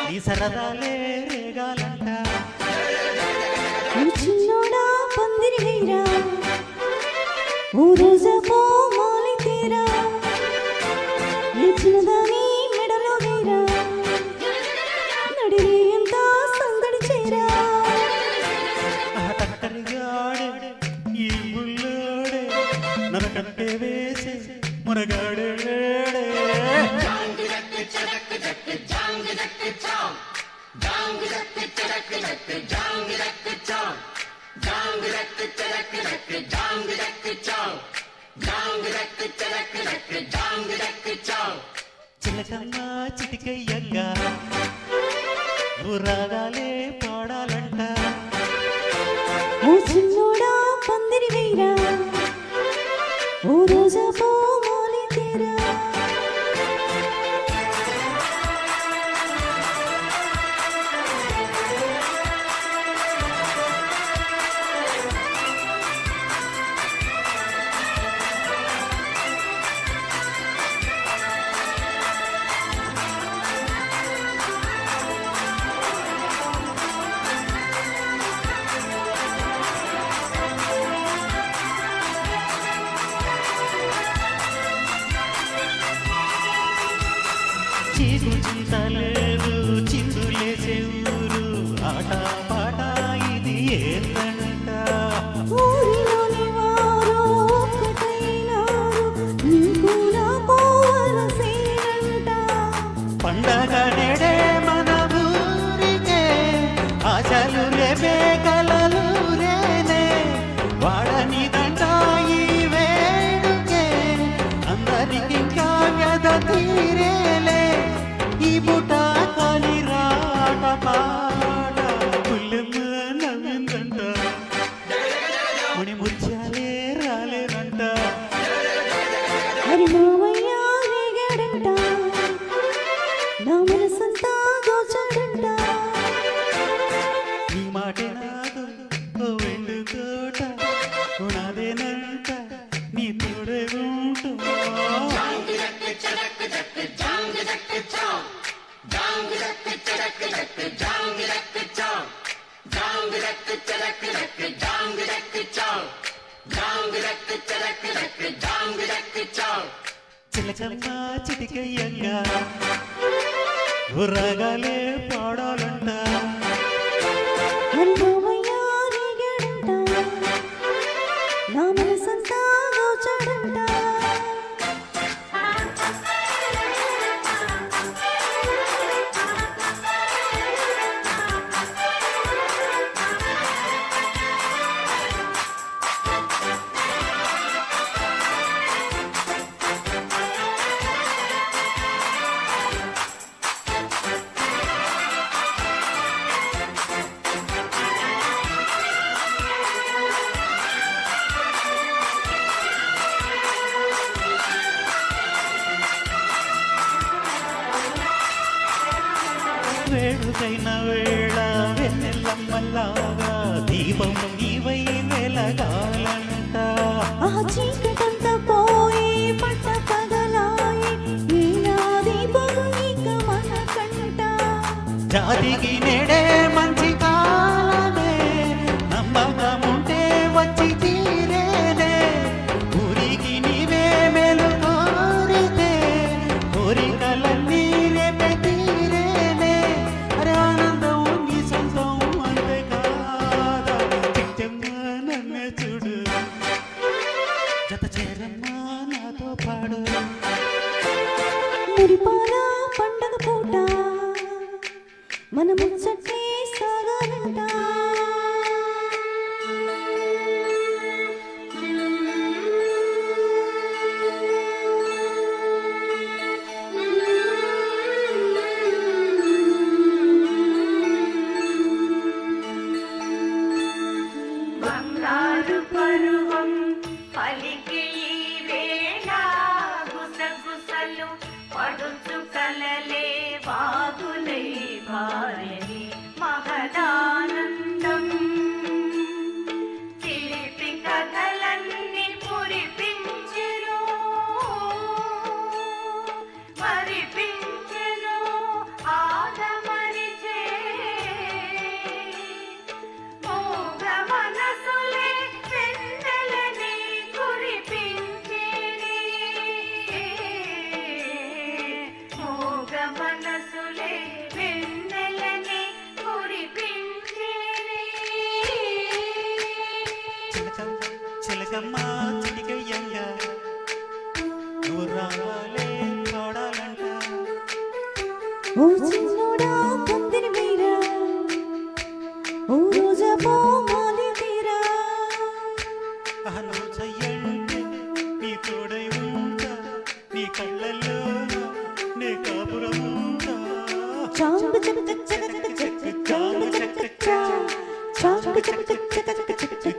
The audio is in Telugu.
నీ సరదాలే రేగాలంట చిన్నోడా పందిరి వేరా ఓ రోజా పో మాలి తీరా నీ చిన్నదాని మెడలో వేరా నడిరే ఎంత సందడి చేరా టక్కరిగాడే ఈ బుల్లోడే నరకంటే వేసే మునగాడే చిలకమ్మ చిటికయ్యంగా రాగాలే పాడాలంట ఓ చిన్నోడా పందిరి వేరా ఓ రోజా పో మాలి తీరా చీకు చింతలేదు చిందులేసే ఊరు ఆట పాట ఇది ఏంటంట ఊరిలోని వారు ఒక్కటైనారు నీకు నాకు వరసేనంట పండగ నేడే మన ఊరికే ఆశలు రేపే కలలు రేనే వాడనిదంట ఈ వేడుకే అందరికి ఇంకా వ్యధ తీరేలే ఈ బుట కాలి రాట పాట పుల్లెమ్మ నవ్విందంట ముని ముత్యాలే రాలేనంట మరి మావయ్య రేగాడంట నా మనసంతా దోచాడంట నీ మాటే నాదు ఓ వెండు తోట నాదేనంట నీ తోడే ఉంటూ చిలకమ్మ చిటికయ్యంగా రాగాలే పాడాలంట మరి మావయ్య రేగాడంట నా మనసంతా దోచాడంట వేడుకైన వేళ వెన్నెల్లమ్మలాగా దీపం నీవై వెలగాలంట ఆ చీకటంతా పోయి పట్ట పగలాయి ఈనాది పొంగిక మన కంట జాతికి నేడే మంచి కాలమే నమ్మకముంటే వచ్చి తీరేనే ఊరికి నీవే మేలు కోరితే కోరికలన్నీ రేపే తీరేనే అరే ఆనందం నీ సొంతం అంతే కాదా చిట్టమ్మ నన్నే చూడు జత చేరమ్మా నాతో పాడు మురిపాల పండగ పూట మన ముచ్చటే సాగాలంట బంగారు పరువం పలికి ఈ వేళ గుసగుసలు పడుచు కలలే వాగులై భార్యని మహదానందం చిలిపి కథలన్నీ మురిపించెను మరిపించెను ఓ చిన్నోడా పందిరి మీరా ఓ రోజా పో మాలి తీరా నువ్వు చెయ్యంటే నీ తోడై ఉంటా నీ కళ్ళల్లో నే కాపురం ఉంటా చాంగు చక చక చక చక చాంగు చక చక చాంగు చక చక చక చక